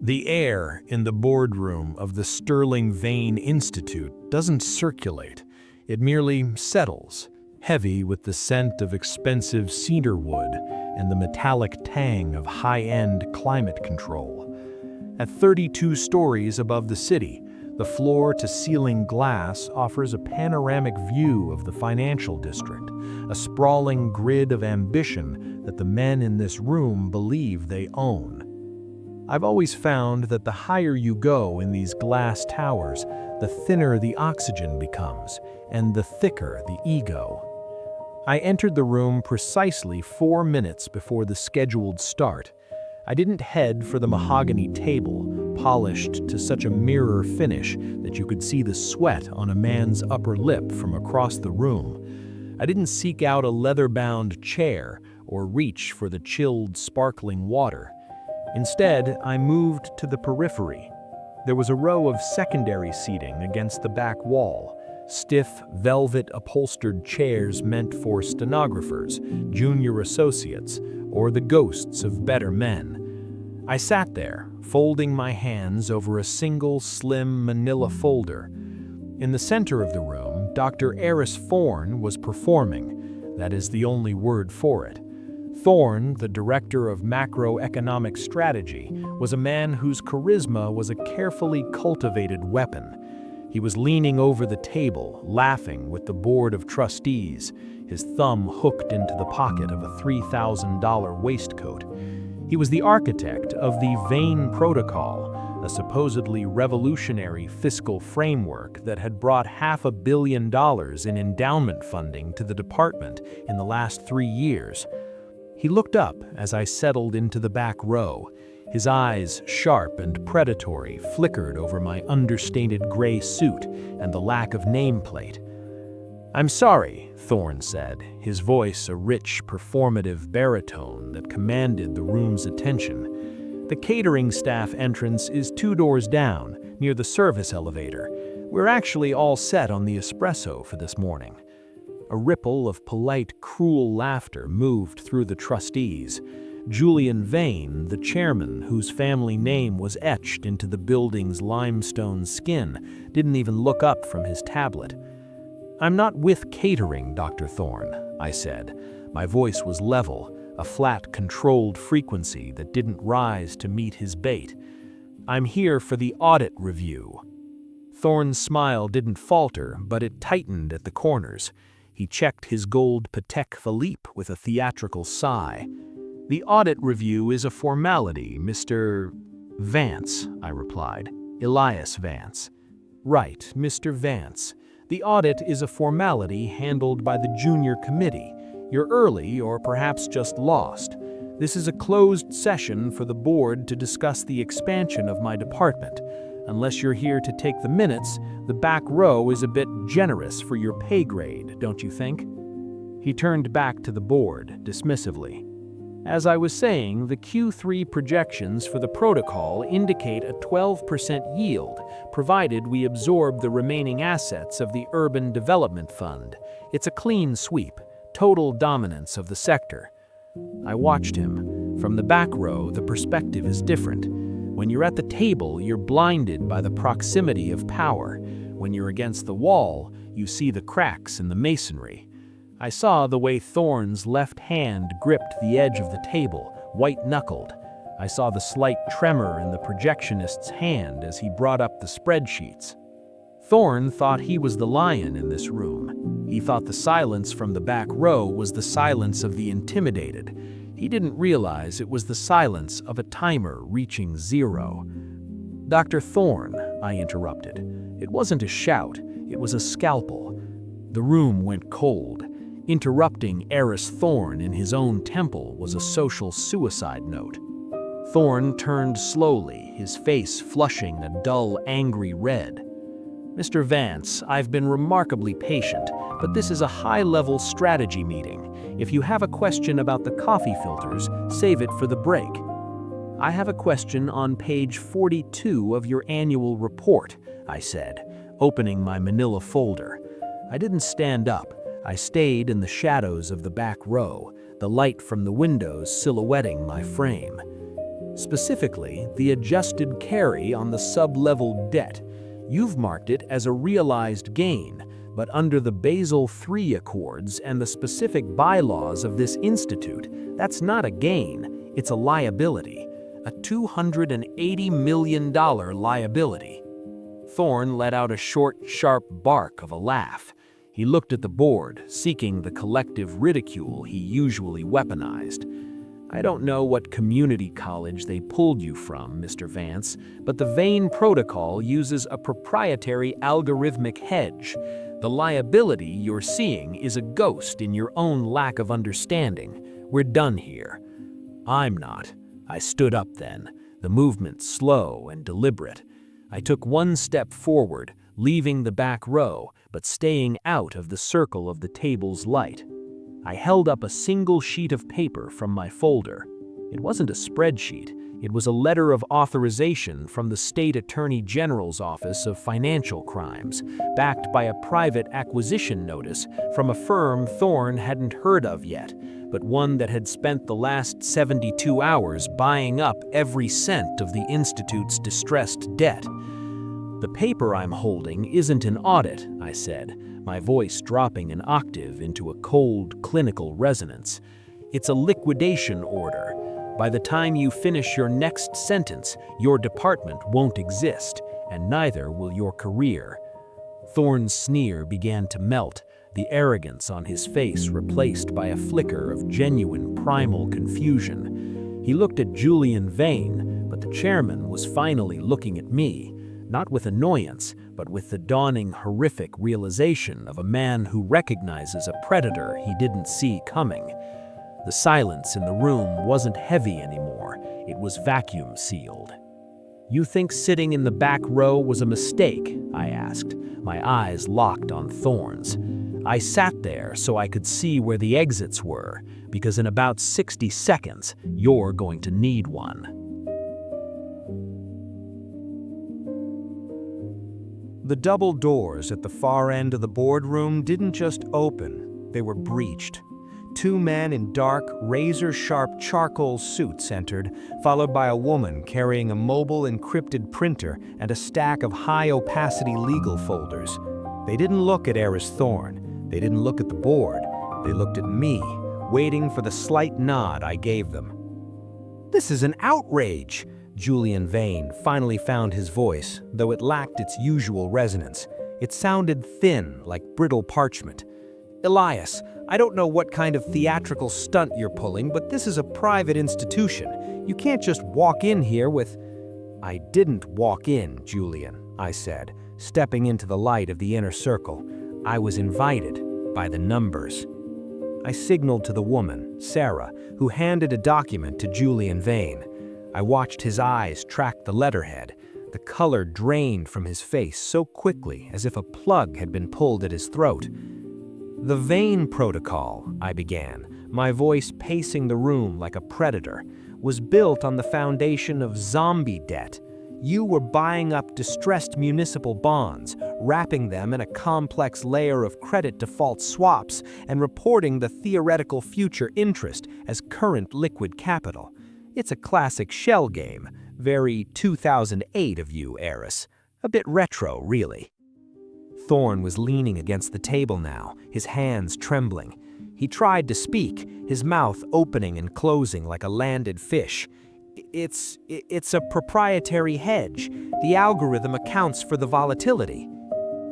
The air in the boardroom of the Sterling-Vane Institute doesn't circulate. It merely settles, heavy with the scent of expensive cedar wood and the metallic tang of high-end climate control. At 32 stories above the city, the floor-to-ceiling glass offers a panoramic view of the financial district, a sprawling grid of ambition that the men in this room believe they own. I've always found that the higher you go in these glass towers, the thinner the oxygen becomes, and the thicker the ego. I entered the room precisely 4 minutes before the scheduled start. I didn't head for the mahogany table, polished to such a mirror finish that you could see the sweat on a man's upper lip from across the room. I didn't seek out a leather-bound chair or reach for the chilled, sparkling water. Instead, I moved to the periphery. There was a row of secondary seating against the back wall, stiff, velvet-upholstered chairs meant for stenographers, junior associates, or the ghosts of better men. I sat there, folding my hands over a single, slim manila folder. In the center of the room, Dr. Aris Thorne was performing. That is the only word for it. Thorne, the director of macroeconomic strategy, was a man whose charisma was a carefully cultivated weapon. He was leaning over the table, laughing with the board of trustees, his thumb hooked into the pocket of a $3,000 waistcoat. He was the architect of the Vane Protocol, a supposedly revolutionary fiscal framework that had brought $500 million in endowment funding to the department in the last 3 years. He looked up as I settled into the back row. His eyes, sharp and predatory, flickered over my understated gray suit and the lack of nameplate. "I'm sorry," Thorne said, his voice a rich, performative baritone that commanded the room's attention. "The catering staff entrance is 2 doors down, near the service elevator. We're actually all set on the espresso for this morning." A ripple of polite, cruel laughter moved through the trustees. Julian Vane, the chairman, whose family name was etched into the building's limestone skin, didn't even look up from his tablet. "I'm not with catering, Dr. Thorne," I said. My voice was level, a flat, controlled frequency that didn't rise to meet his bait. "I'm here for the audit review." Thorne's smile didn't falter, but it tightened at the corners. He checked his gold Patek Philippe with a theatrical sigh. "The audit review is a formality, Mr. Vance," I replied. "Elias Vance." "Right, Mr. Vance. The audit is a formality handled by the junior committee. You're early or perhaps just lost. This is a closed session for the board to discuss the expansion of my department. Unless you're here to take the minutes, the back row is a bit generous for your pay grade, don't you think?" He turned back to the board, dismissively. "As I was saying, the Q3 projections for the protocol indicate a 12% yield, provided we absorb the remaining assets of the Urban Development Fund. It's a clean sweep, total dominance of the sector." I watched him. From the back row, the perspective is different. When you're at the table, you're blinded by the proximity of power. When you're against the wall, you see the cracks in the masonry. I saw the way Thorne's left hand gripped the edge of the table, white-knuckled. I saw the slight tremor in the projectionist's hand as he brought up the spreadsheets. Thorne thought he was the lion in this room. He thought the silence from the back row was the silence of the intimidated. He didn't realize it was the silence of a timer reaching 0. "Dr. Thorne," I interrupted. It wasn't a shout, it was a scalpel. The room went cold. Interrupting Aris Thorne in his own temple was a social suicide note. Thorne turned slowly, his face flushing a dull, angry red. "Mr. Vance, I've been remarkably patient, but this is a high-level strategy meeting. If you have a question about the coffee filters, save it for the break." "I have a question on page 42 of your annual report," I said, opening my manila folder. I didn't stand up. I stayed in the shadows of the back row, the light from the windows silhouetting my frame. Specifically, the adjusted carry on the sub-level debt. You've marked it as a realized gain, but under the Basel III Accords and the specific bylaws of this institute, that's not a gain, it's a liability. A $280 million liability. Thorne let out a short, sharp bark of a laugh. He looked at the board, seeking the collective ridicule he usually weaponized. I don't know what community college they pulled you from, Mr. Vance, but the Vane Protocol uses a proprietary algorithmic hedge. The liability you're seeing is a ghost in your own lack of understanding. We're done here. I'm not. I stood up then, the movement slow and deliberate. I took one step forward, leaving the back row, but staying out of the circle of the table's light. I held up a single sheet of paper from my folder. It wasn't a spreadsheet. It was a letter of authorization from the State Attorney General's Office of Financial Crimes, backed by a private acquisition notice from a firm Thorne hadn't heard of yet, but one that had spent the last 72 hours buying up every cent of the Institute's distressed debt. The paper I'm holding isn't an audit, I said, my voice dropping an octave into a cold, clinical resonance. It's a liquidation order. By the time you finish your next sentence, your department won't exist, and neither will your career. Thorne's sneer began to melt, the arrogance on his face replaced by a flicker of genuine primal confusion. He looked at Julian Vane, but the chairman was finally looking at me, not with annoyance, but with the dawning horrific realization of a man who recognizes a predator he didn't see coming. The silence in the room wasn't heavy anymore, it was vacuum-sealed. "You think sitting in the back row was a mistake?" I asked, my eyes locked on Thorne's. I sat there so I could see where the exits were, because in about 60 seconds, you're going to need one. The double doors at the far end of the boardroom didn't just open, they were breached. Two men in dark, razor-sharp charcoal suits entered, followed by a woman carrying a mobile encrypted printer and a stack of high-opacity legal folders. They didn't look at Aris Thorne. They didn't look at the board. They looked at me, waiting for the slight nod I gave them. "This is an outrage!" Julian Vane finally found his voice, though it lacked its usual resonance. It sounded thin, like brittle parchment. "Elias, I don't know what kind of theatrical stunt you're pulling, but this is a private institution. You can't just walk in here with—" "I didn't walk in, Julian," I said, stepping into the light of the inner circle. "I was invited by the numbers." I signaled to the woman, Sarah, who handed a document to Julian Vane. I watched his eyes track the letterhead. The color drained from his face so quickly as if a plug had been pulled at his throat. "The Vane Protocol," I began, my voice pacing the room like a predator, "was built on the foundation of zombie debt. You were buying up distressed municipal bonds, wrapping them in a complex layer of credit default swaps, and reporting the theoretical future interest as current liquid capital. It's a classic shell game, very 2008 of you, Aris. A bit retro, really." Thorne was leaning against the table now, his hands trembling. He tried to speak, his mouth opening and closing like a landed fish. It's a proprietary hedge. The algorithm accounts for the volatility."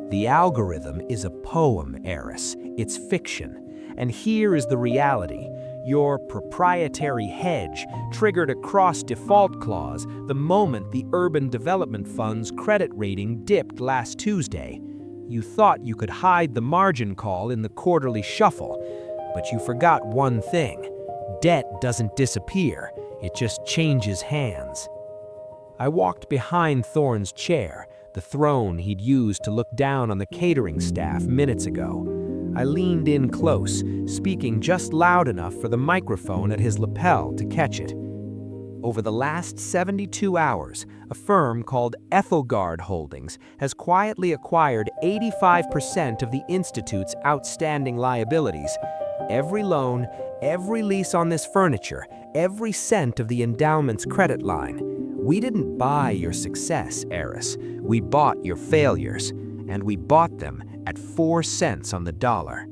"The algorithm is a poem, Aris. It's fiction. And here is the reality. Your proprietary hedge triggered a cross-default clause the moment the Urban Development Fund's credit rating dipped last Tuesday. You thought you could hide the margin call in the quarterly shuffle, but you forgot one thing. Debt doesn't disappear, it just changes hands." I walked behind Thorne's chair, the throne he'd used to look down on the catering staff minutes ago. I leaned in close, speaking just loud enough for the microphone at his lapel to catch it. "Over the last 72 hours, a firm called Ethelgard Holdings has quietly acquired 85% of the Institute's outstanding liabilities. Every loan, every lease on this furniture, every cent of the endowment's credit line. We didn't buy your success, Aris. We bought your failures, and we bought them at 4 cents on the dollar.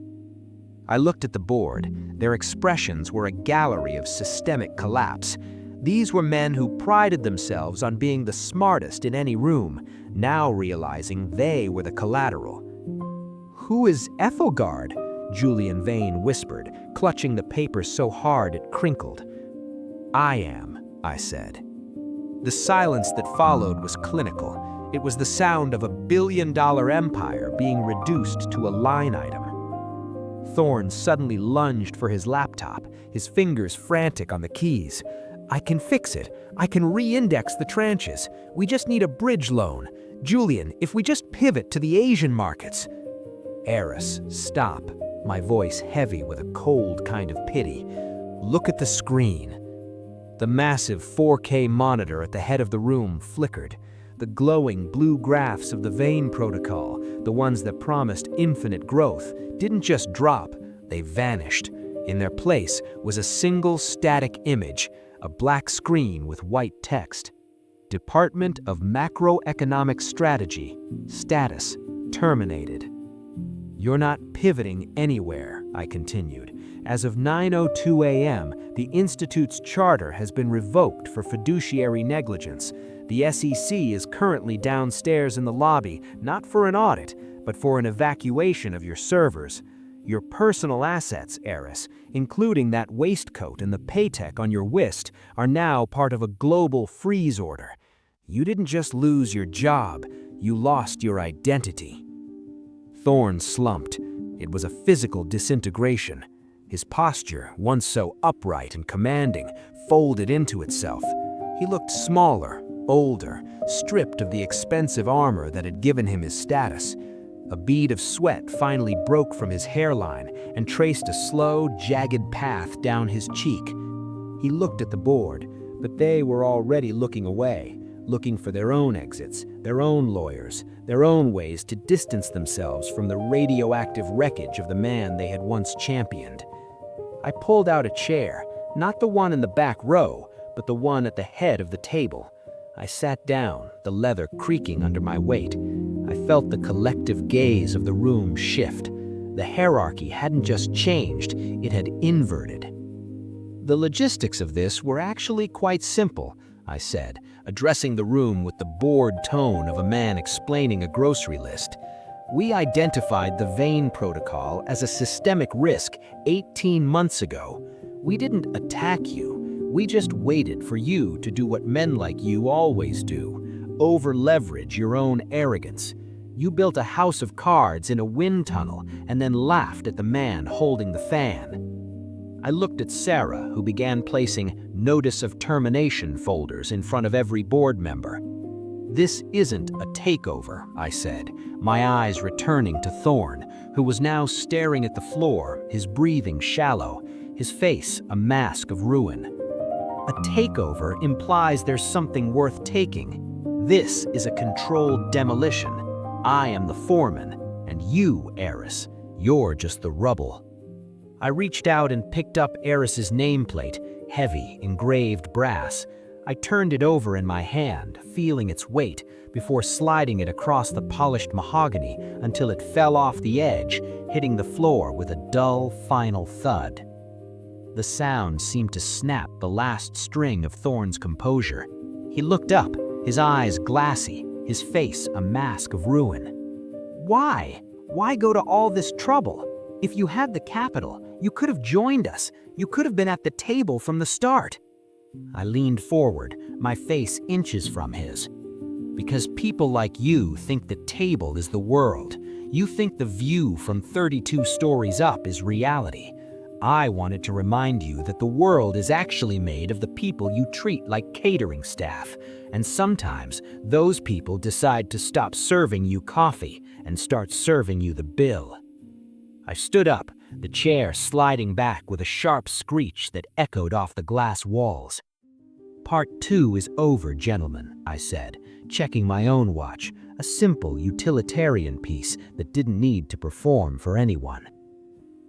I looked at the board. Their expressions were a gallery of systemic collapse. These were men who prided themselves on being the smartest in any room, now realizing they were the collateral. "Who is Ethelgard?" Julian Vane whispered, clutching the paper so hard it crinkled. "I am," I said. The silence that followed was clinical. It was the sound of a billion-dollar empire being reduced to a line item. Thorne suddenly lunged for his laptop, his fingers frantic on the keys. "I can fix it. I can re-index the tranches. We just need a bridge loan. Julian, if we just pivot to the Asian markets." "Aris, stop," my voice heavy with a cold kind of pity. "Look at the screen." The massive 4K monitor at the head of the room flickered. The glowing blue graphs of the Vane Protocol, the ones that promised infinite growth, didn't just drop, they vanished. In their place was a single static image, a black screen with white text. "Department of Macroeconomic Strategy. Status terminated." "You're not pivoting anywhere," I continued. "As of 9:02 a.m., the Institute's charter has been revoked for fiduciary negligence. The SEC is currently downstairs in the lobby, not for an audit, but for an evacuation of your servers. Your personal assets, Aris, including that waistcoat and the paytech on your wrist, are now part of a global freeze order. You didn't just lose your job, you lost your identity." Thorne slumped. It was a physical disintegration. His posture, once so upright and commanding, folded into itself. He looked smaller, older, stripped of the expensive armor that had given him his status. A bead of sweat finally broke from his hairline and traced a slow, jagged path down his cheek. He looked at the board, but they were already looking away, looking for their own exits, their own lawyers, their own ways to distance themselves from the radioactive wreckage of the man they had once championed. I pulled out a chair, not the one in the back row, but the one at the head of the table. I sat down, the leather creaking under my weight. I felt the collective gaze of the room shift. The hierarchy hadn't just changed, it had inverted. "The logistics of this were actually quite simple," I said, addressing the room with the bored tone of a man explaining a grocery list. "We identified the Vane Protocol as a systemic risk 18 months ago. We didn't attack you. We just waited for you to do what men like you always do, over-leverage your own arrogance. You built a house of cards in a wind tunnel and then laughed at the man holding the fan." I looked at Sarah, who began placing notice of termination folders in front of every board member. "This isn't a takeover," I said, my eyes returning to Thorne, who was now staring at the floor, his breathing shallow, his face a mask of ruin. "A takeover implies there's something worth taking. This is a controlled demolition. I am the foreman, and you, Aris, you're just the rubble." I reached out and picked up Aris's nameplate, heavy, engraved brass. I turned it over in my hand, feeling its weight, before sliding it across the polished mahogany until it fell off the edge, hitting the floor with a dull, final thud. The sound seemed to snap the last string of Thorne's composure. He looked up, his eyes glassy, his face a mask of ruin. "Why? Why go to all this trouble? If you had the capital, you could have joined us. You could have been at the table from the start." I leaned forward, my face inches from his. "Because people like you think the table is the world. You think the view from 32 stories up is reality. I wanted to remind you that the world is actually made of the people you treat like catering staff, and sometimes those people decide to stop serving you coffee and start serving you the bill." I stood up, the chair sliding back with a sharp screech that echoed off the glass walls. "Part 2 is over, gentlemen," I said, checking my own watch, a simple utilitarian piece that didn't need to perform for anyone.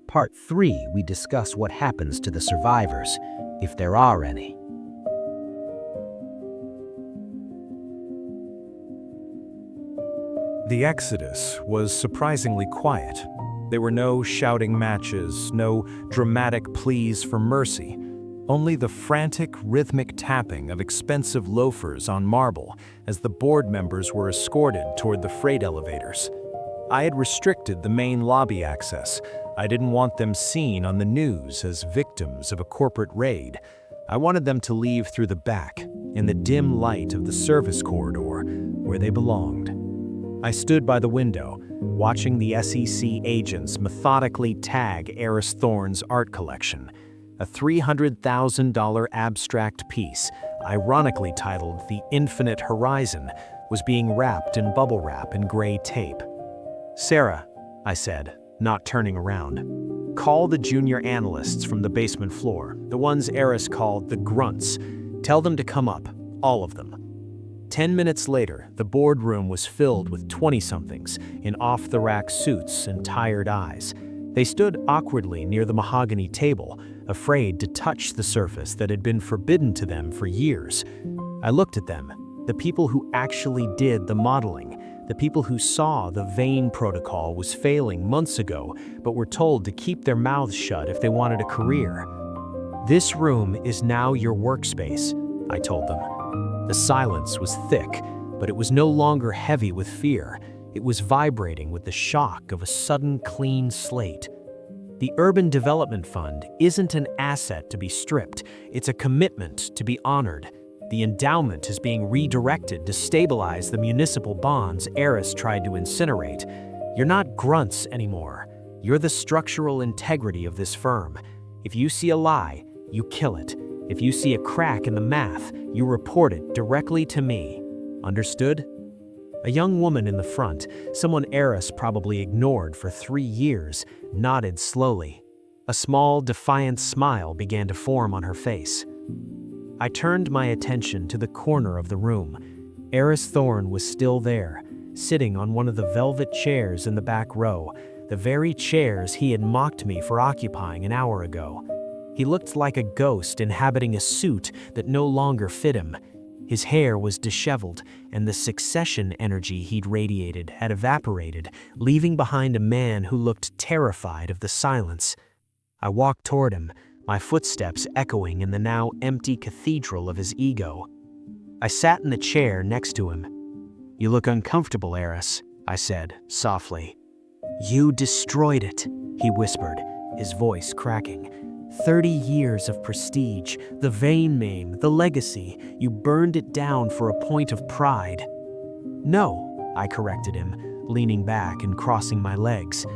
"Part 3, we discuss what happens to the survivors. if there are any. The exodus was surprisingly quiet. There were no shouting matches, no dramatic pleas for mercy, only the frantic, rhythmic tapping of expensive loafers on marble as the board members were escorted toward the freight elevators. I had restricted the main lobby access. I didn't want them seen on the news as victims of a corporate raid. I wanted them to leave through the back, in the dim light of the service corridor, where they belonged. I stood by the window, watching the SEC agents methodically tag Aris Thorne's art collection. A $300,000 abstract piece, ironically titled The Infinite Horizon, was being wrapped in bubble wrap and gray tape. "Sarah," I said, not turning around, "call the junior analysts from the basement floor, the ones Aris called the grunts. Tell them to come up, all of them." 10 minutes later, the boardroom was filled with 20-somethings in off-the-rack suits and tired eyes. They stood awkwardly near the mahogany table, afraid to touch the surface that had been forbidden to them for years. I looked at them, the people who actually did the modeling, the people who saw the Vane Protocol was failing months ago, but were told to keep their mouths shut if they wanted a career. "This room is now your workspace," I told them. The silence was thick, but it was no longer heavy with fear. It was vibrating with the shock of a sudden clean slate. The Urban Development Fund isn't an asset to be stripped, it's a commitment to be honored. The endowment is being redirected to stabilize the municipal bonds Aris tried to incinerate. You're not grunts anymore. You're the structural integrity of this firm. If you see a lie, you kill it. If you see a crack in the math, you report it directly to me. Understood? A young woman in the front, someone Aris probably ignored for 3 years, nodded slowly. A small, defiant smile began to form on her face. I turned my attention to the corner of the room. Aris Thorne was still there, sitting on one of the velvet chairs in the back row, the very chairs he had mocked me for occupying an hour ago. He looked like a ghost inhabiting a suit that no longer fit him. His hair was disheveled, and the succession energy he'd radiated had evaporated, leaving behind a man who looked terrified of the silence. I walked toward him, my footsteps echoing in the now empty cathedral of his ego. I sat in the chair next to him. "You look uncomfortable, Aris," I said, softly. "You destroyed it," he whispered, his voice cracking. 30 years of prestige, the Vane name, the legacy, you burned it down for a point of pride. "No," I corrected him, leaning back and crossing my legs.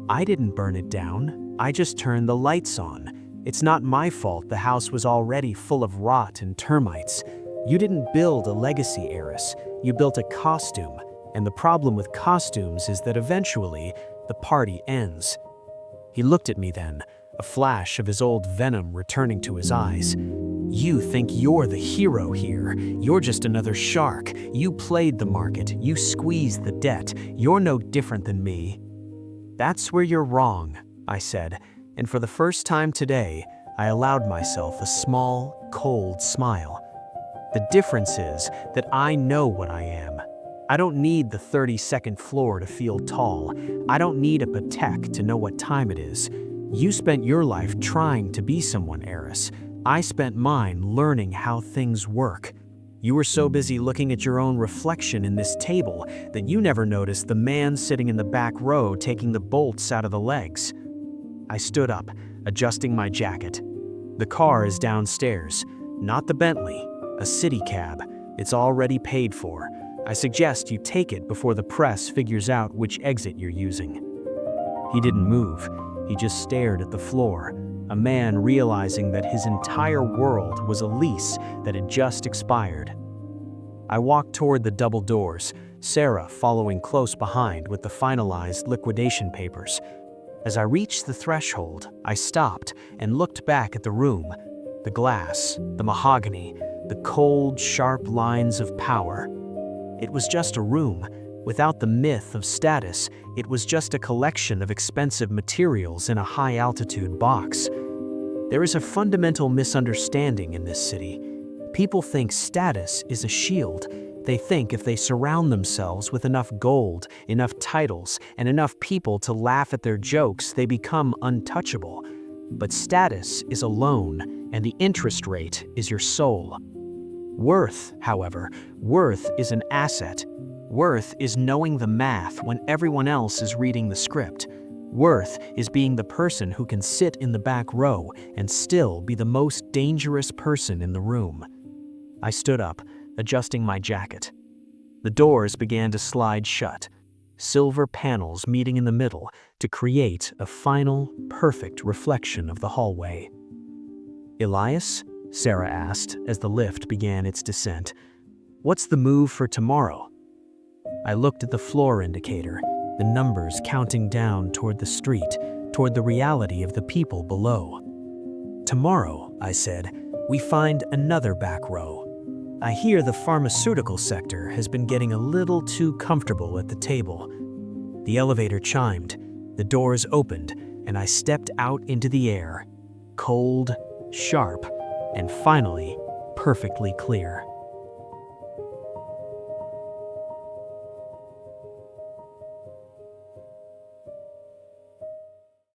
"I didn't burn it down. I just turned the lights on. It's not my fault the house was already full of rot and termites. You didn't build a legacy, Aris. You built a costume. And the problem with costumes is that eventually, the party ends." He looked at me then, a flash of his old venom returning to his eyes. "You think you're the hero here. You're just another shark. You played the market. You squeezed the debt. You're no different than me." "That's where you're wrong," I said, and for the first time today, I allowed myself a small, cold smile. "The difference is that I know what I am. I don't need the 32nd floor to feel tall. I don't need a Patek to know what time it is. You spent your life trying to be someone, Aris. I spent mine learning how things work. You were so busy looking at your own reflection in this table that you never noticed the man sitting in the back row taking the bolts out of the legs." I stood up, adjusting my jacket. "The car is downstairs. Not the Bentley. A city cab. It's already paid for. I suggest you take it before the press figures out which exit you're using." He didn't move. He just stared at the floor, a man realizing that his entire world was a lease that had just expired. I walked toward the double doors, Sarah following close behind with the finalized liquidation papers. As I reached the threshold, I stopped and looked back at the room. The glass, the mahogany, the cold, sharp lines of power. It was just a room. Without the myth of status, it was just a collection of expensive materials in a high-altitude box. There is a fundamental misunderstanding in this city. People think status is a shield. They think if they surround themselves with enough gold, enough titles, and enough people to laugh at their jokes, they become untouchable. But status is a loan, and the interest rate is your soul. Worth, however, worth is an asset. Worth is knowing the math when everyone else is reading the script. Worth is being the person who can sit in the back row and still be the most dangerous person in the room. I stood up, adjusting my jacket. The doors began to slide shut, silver panels meeting in the middle to create a final, perfect reflection of the hallway. "Elias?" Sarah asked as the lift began its descent. "What's the move for tomorrow?" I looked at the floor indicator, the numbers counting down toward the street, toward the reality of the people below. "Tomorrow," I said, "we find another back row. I hear the pharmaceutical sector has been getting a little too comfortable at the table." The elevator chimed, the doors opened, and I stepped out into the air, cold, sharp, and finally, perfectly clear.